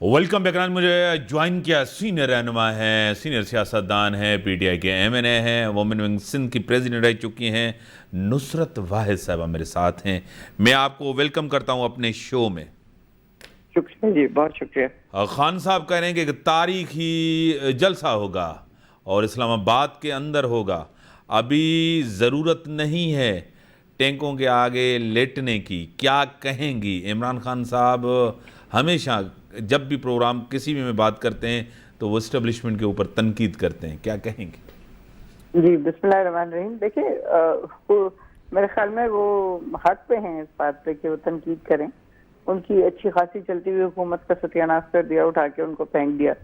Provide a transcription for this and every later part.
Welcome back. मुझे join किया senior रहनुमा है, सीनियर सियासतदान है, पीटीआई के एमएनए हैं, वुमेन विंग सिंध की प्रेसिडेंट रह चुकी हैं, नुसरत वाहिद साहबा मेरे साथ हैं। मैं आपको वेलकम करता हूं अपने शो में। शुक्रिया जी, बहुत शुक्रिया। खान साहब कह रहे हैं कि तारीखी जलसा होगा और इस्लामाबाद के अंदर होगा। अभी ज़रूरत नहीं है टैंकों के आगे लेटने की। क्या कहेंगी? इमरान खान साहब हमेशा जब भी प्रोग्राम किसी भी में बात करते हैं तो वो इस्टेब्लिशमेंट के ऊपर तनकीद करते हैं। क्या कहेंगे? जी, बिस्मिल्लाहिर्रहमानिर्रहीम। देखिए, मेरे ख्याल में वो हक पे हैं इस बात पे कि वो तनकीद करें। उनकी अच्छी खासी चलती हुई हुकूमत का सत्यानाश कर दिया, उठा के उनको फेंक दिया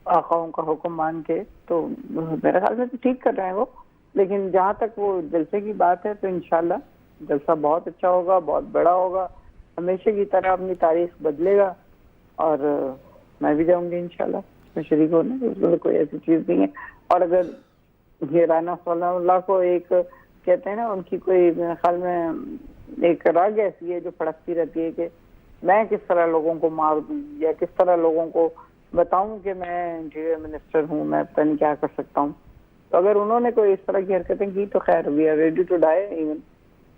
आकाओं का हुक्म मान के। तो मेरे ख्याल में तो ठीक कर रहे हैं वो। लेकिन जहाँ तक वो जलसे की बात है तो इंशाल्लाह जलसा बहुत अच्छा होगा, बहुत बड़ा होगा, हमेशा की तरह अपनी तारीख बदलेगा और मैं भी जाऊंगी इंशाल्लाह उसमें शरीक होने। उसमें तो कोई ऐसी चीज नहीं है। और अगर ये राना सल्लल्लाहु को एक कहते हैं ना, उनकी कोई मेरे ख्याल में एक राग ऐसी है जो फड़कती रहती है कि मैं किस तरह लोगों को मार दूं या किस तरह लोगों को बताऊं कि मैं इंटीरियर मिनिस्टर हूं, मैं पता नहीं क्या कर सकता हूं। तो अगर उन्होंने कोई इस तरह की हरकतें की तो खैर, we are ready to die. Even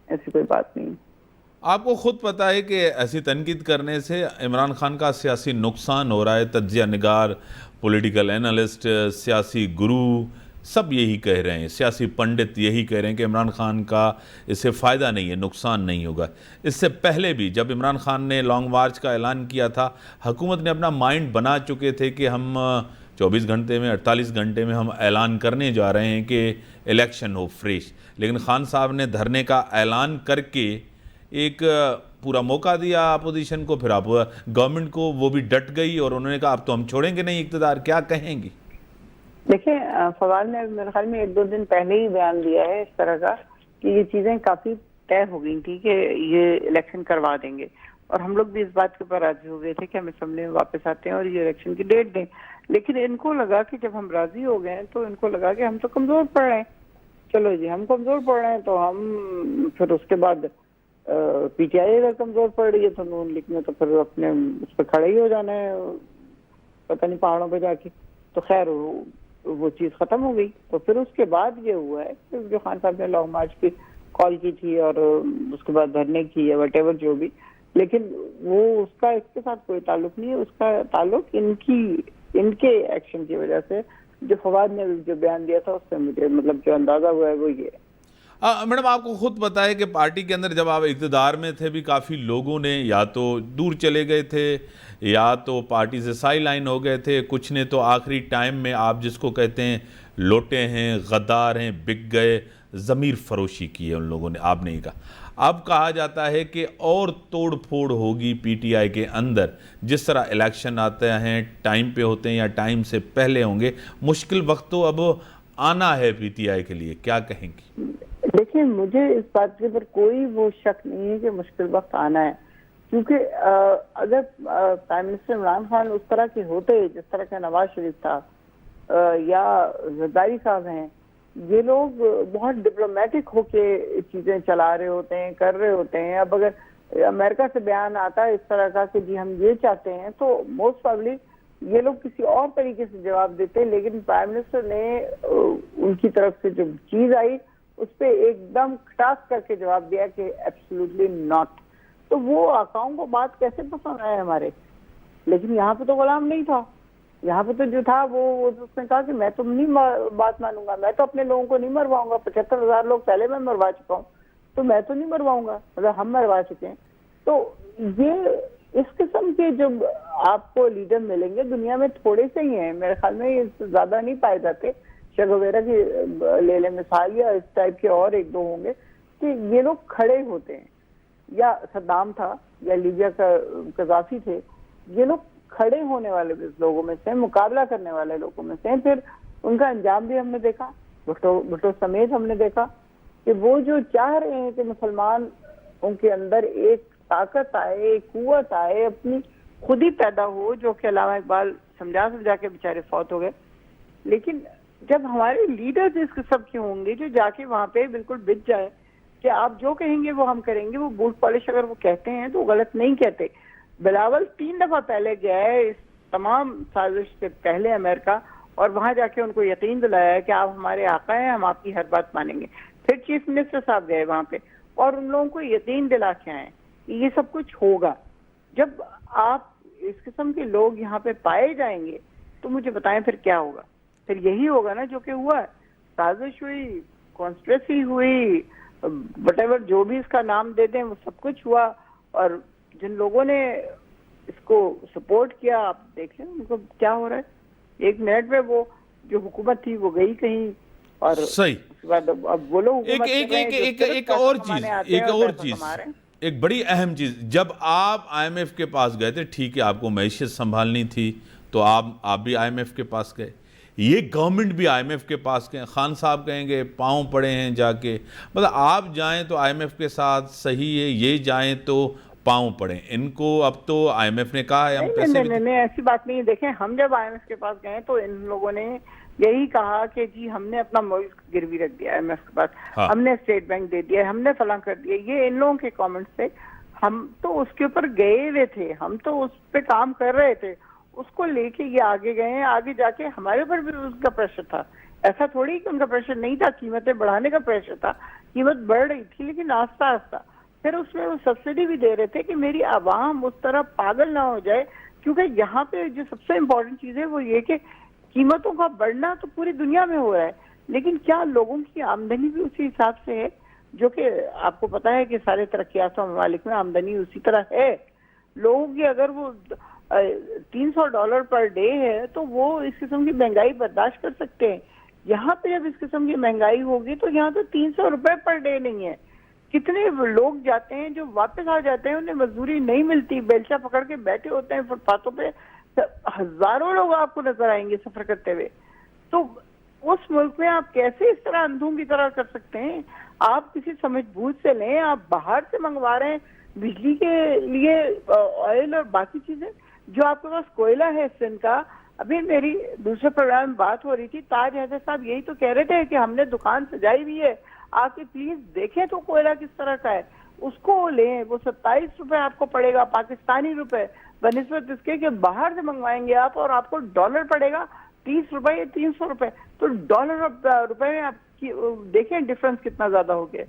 ऐसी कोई बात नहीं। आपको खुद पता है कि ऐसी तनकीद करने से इमरान खान का सियासी नुकसान हो रहा है। तज्जिया निगार, पॉलिटिकल एनालिस्ट, सियासी गुरु सब यही कह रहे हैं, सियासी पंडित यही कह रहे हैं कि इमरान खान का इससे फ़ायदा नहीं है, नुकसान नहीं होगा। इससे पहले भी जब इमरान खान ने लॉन्ग मार्च का ऐलान किया था, हुकूमत ने अपना माइंड बना चुके थे कि हम 24 घंटे में, 48 घंटे में हम ऐलान करने जा रहे हैं कि इलेक्शन हो फ्रेश। लेकिन खान साहब ने धरने का ऐलान करके एक पूरा मौका दिया अपोजिशन को, फिर आप गवर्नमेंट को, वो भी डट गई और उन्होंने कहा अब तो हम छोड़ेंगे नहीं इक़्तिदार। क्या कहेंगी? देखिए, फवाद ने मेरे ख्याल में 1-2 दिन पहले ही बयान दिया है इस तरह का कि ये चीजें काफी तय हो गई थी कि ये इलेक्शन करवा देंगे। और हम लोग भी इस बात के ऊपर राजी हो गए थे कि हम असेंबली में वापस आते हैं और ये इलेक्शन की डेट दें। लेकिन इनको लगा कि जब हम राजी हो गए तो इनको लगा कि हम तो कमजोर पड़ रहे हैं। चलो जी, हम कमजोर पड़ रहे हैं तो हम फिर उसके बाद पीटीआई अगर कमजोर पड़ रही है तो नून लीग में तो फिर अपने उस पर खड़े ही हो जाना है, पता नहीं पहाड़ों पे जाके। तो खैर वो चीज खत्म हो गई। तो फिर उसके बाद ये हुआ है कि जो खान साहब ने लॉन्ग मार्च की कॉल की थी और उसके बाद धरने की या वटेवर जो भी, लेकिन वो उसका इसके साथ कोई ताल्लुक नहीं है। उसका ताल्लुक इनके एक्शन की वजह से, जो फवाद ने जो बयान दिया था उससे मुझे मतलब जो अंदाजा हुआ है वो ये है। मैडम, आपको खुद पता है कि पार्टी के अंदर जब आप इक़्तिदार में थे भी काफ़ी लोगों ने या तो दूर चले गए थे या तो पार्टी से साइड लाइन हो गए थे। कुछ ने तो आखिरी टाइम में, आप जिसको कहते हैं लोटे हैं, गद्दार हैं, बिक गए, ज़मीर फरोशी की है उन लोगों ने। आपने ही कहा, अब कहा जाता है कि और तोड़ फोड़ होगी पीटीआई के अंदर। जिस तरह इलेक्शन आते हैं टाइम पे होते हैं या टाइम से पहले होंगे, मुश्किल वक्त तो अब आना है पीटीआई के लिए। क्या कहेंगी? देखिए, मुझे इस बात के ऊपर कोई वो शक नहीं है कि मुश्किल वक्त आना है। क्योंकि अगर प्राइम मिनिस्टर इमरान खान उस तरह के होते जिस तरह का नवाज शरीफ था या जरदारी साहब हैं, ये लोग बहुत डिप्लोमेटिक होके चीजें चला रहे होते हैं, कर रहे होते हैं। अब अगर अमेरिका से बयान आता है इस तरह का कि जी हम ये चाहते हैं, तो मोस्ट प्रोबेबली ये लोग किसी और तरीके से जवाब देते हैं। लेकिन प्राइम मिनिस्टर ने उनकी तरफ से जो चीज आई उस पर एकदम खटास करके जवाब दिया कि एब्सोल्युटली नॉट। तो वो आकाओं को बात कैसे पसंद आए हमारे। लेकिन यहाँ पे तो गुलाम नहीं था। यहाँ पे तो जो था वो उसने कहा कि मैं तो नहीं बात मानूंगा, मैं तो अपने लोगों को नहीं मरवाऊंगा। 75,000 लोग पहले मैं मरवा चुका हूँ, तो मैं तो नहीं मरवाऊंगा, मतलब हम मरवा चुके हैं। तो ये इस किस्म के जब आपको लीडर मिलेंगे, दुनिया में थोड़े से ही हैं, मेरे ख्याल में ये ज्यादा नहीं पाए जाते। शेगोवेरा की ले लें मिसाल, या इस टाइप के और 1-2 होंगे कि ये लोग खड़े होते हैं। या सद्दाम था या लीबिया का कजाफी थे, ये लोग खड़े होने वाले लोगों में से, मुकाबला करने वाले लोगों में से। फिर उनका अंजाम भी हमने देखा, भुट्टो समेत हमने देखा कि वो जो चाह रहे हैं कि मुसलमान उनके अंदर एक ताकत आए, एक कुव्वत आए, अपनी खुद ही पैदा हो, जो कि अल्लामा इकबाल समझा के बेचारे फौत हो गए। लेकिन जब हमारे लीडर्स इस किस्म के होंगे जो जाके वहां पे बिल्कुल बिक जाए कि आप जो कहेंगे वो हम करेंगे, वो बूट पॉलिश अगर वो कहते हैं तो गलत नहीं कहते, बिलावल 3 दफा पहले गया है इस तमाम साजिश से पहले अमेरिका, और वहां जाके उनको यकीन दिलाया है कि आप हमारे आका हैं, हम आपकी हर बात मानेंगे। फिर चीफ मिनिस्टर साहब गए वहां पे और उन लोगों को यकीन दिला के आए कि ये सब कुछ होगा। जब आप इस किस्म के लोग यहाँ पे पाए जाएंगे तो मुझे बताएं फिर क्या होगा। फिर यही होगा ना जो कि हुआ, साजिश हुई, कॉन्स्पिरेसी हुई, वटेवर जो भी इसका नाम दे दें, वो सब कुछ हुआ। और जिन लोगों ने इसको सपोर्ट किया, आप देखें उनको क्या हो रहा है। 1 मिनट में वो जो हुकूमत थी वो गई कहीं, और सही। उसके बाद अब वो लोग एक और चीज, एक बड़ी अहम चीज, जब आप आईएमएफ के पास गए थे, ठीक है आपको मैशियत संभालनी थी तो आप भी आईएमएफ के पास गए, ये गवर्नमेंट भी आईएमएफ के पास गए, खान साहब कहेंगे पांव पड़े हैं जाके, मतलब आप जाएं तो आईएमएफ के साथ सही है, ये जाएं तो पांव पड़े। इनको अब तो आईएमएफ ने कहा है हम पैसे नहीं, ऐसी बात नहीं है। देखें, हम जब आईएमएफ के पास गए तो इन लोगों ने यही कहा कि जी हमने अपना मुल्क गिरवी रख दिया आईएमएफ के पास, हाँ। हमने स्टेट बैंक दे दिया, हमने फलां कर दिया। ये इन लोगों के कमेंट्स थे। हम तो उसके ऊपर गए हुए थे, हम तो उस पे काम कर रहे थे, उसको लेके ये आगे गए हैं। आगे जाके हमारे ऊपर भी उसका प्रेशर था, ऐसा थोड़ी कि उनका प्रेशर नहीं था, कीमतें बढ़ाने का प्रेशर था। कीमत बढ़ रही थी लेकिन आस्ता आस्ता। फिर उसमें वो सब्सिडी भी दे रहे थे कि मेरी आवाम उस तरह पागल ना हो जाए, क्योंकि यहाँ पे जो सबसे इम्पोर्टेंट चीज है वो ये कि कीमतों का बढ़ना तो पूरी दुनिया में हो रहा है, लेकिन क्या लोगों की आमदनी भी उसी हिसाब से है? जो कि आपको पता है कि सारे तरक्की याफ्ता ममालिक में आमदनी उसी तरह है। लोगों की अगर वो $300 पर डे है तो वो इस किस्म की महंगाई बर्दाश्त कर सकते हैं। यहाँ पे जब इस किस्म की महंगाई होगी तो यहाँ तो 300 रुपए पर डे नहीं है। कितने लोग जाते हैं जो वापस आ जाते हैं, उन्हें मजदूरी नहीं मिलती, बेलचा पकड़ के बैठे होते हैं फुटपाथों पे। हजारों लोग आपको नजर आएंगे सफर करते हुए। तो उस मुल्क में आप कैसे इस तरह अंधों की तरह कर सकते हैं? आप किसी समझबूझ से लें, आप बाहर से मंगवा रहे हैं बिजली के लिए ऑयल और बाकी चीजें, जो आपके पास कोयला है सिंध का। अभी मेरी दूसरे प्रोग्राम में बात हो रही थी, ताज हैदर साहब यही तो कह रहे थे कि हमने दुकान सजाई हुई है, आके प्लीज देखें तो कोयला किस तरह का है, उसको लें। वो 27 रुपए आपको पड़ेगा पाकिस्तानी रुपए, बनिस्बत इसके कि बाहर से मंगवाएंगे आप और आपको डॉलर पड़ेगा 30 रुपए या 300 रुपए। तो डॉलर और रुपए में आपकी देखें डिफरेंस कितना ज्यादा हो गया।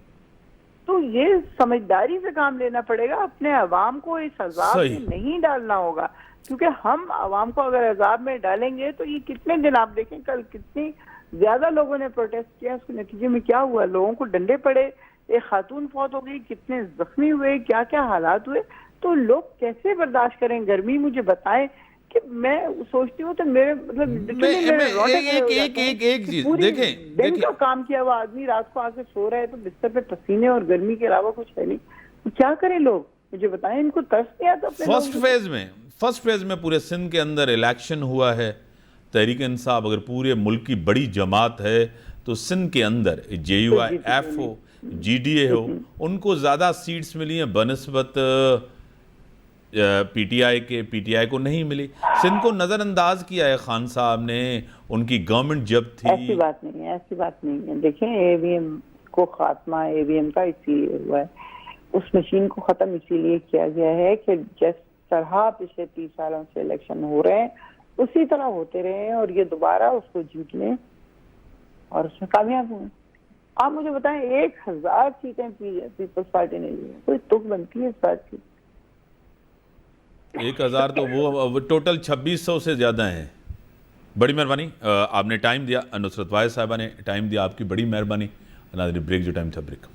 तो ये समझदारी से काम लेना पड़ेगा, अपने अवाम को इस अजाब में नहीं डालना होगा, क्योंकि हम अवाम को अगर अजाब में डालेंगे तो ये कितने दिन, आप देखें कल कितनी ज्यादा लोगों ने प्रोटेस्ट किया, उसके नतीजे में क्या हुआ, लोगों को डंडे पड़े, एक खातून फौत हो गई, कितने जख्मी हुए, क्या क्या हालात हुए। तो लोग कैसे बर्दाश्त करें गर्मी? मुझे बताएं कि मैं सोचती हूँ तो मेरे मतलब एक चीज देखें, दिन का काम किया हुआ आदमी रात को आके सो रहा है तो बिस्तर पे पसीने और गर्मी के अलावा कुछ है नहीं, तो क्या करें लोग? मुझे बताएं, इनको तरस नहीं आता? फर्स्ट फेज में पूरे सिंध के अंदर इलेक्शन हुआ है, तहरीक इंसाफ अगर पूरे मुल्क की बड़ी जमात है तो सिंध के अंदर JUIF हो, GDA हो, उनको ज्यादा सीट्स मिली हैं बनस्बत PTI को नहीं मिली। सिंध को नजरअंदाज किया है खान साहब ने, उनकी गवर्नमेंट जब थी। ऐसी बात नहीं है, ऐसी बात नहीं है। देखें, AVM को खात्मा AVM का इसीलिए हुआ है, उस मशीन को खत्म इसीलिए किया गया है कि जिस तरह पिछले 30 सालों से इलेक्शन हो रहे हैं उसी तरह होते रहे और ये दोबारा उसको जीत लें और उसमें कामयाब हुए। आप मुझे बताएं, 1000 सीटें पीपल्स पार्टी ने ली, कोई तुक बनती है इस बात की? 1000 तो वो टोटल 2600 से ज्यादा हैं। बड़ी मेहरबानी, आपने टाइम दिया, नुसरत वाहिद साहबा ने टाइम दिया, आपकी बड़ी मेहरबानी। नाज़रीन, ब्रेक जो टाइम था ब्रेक।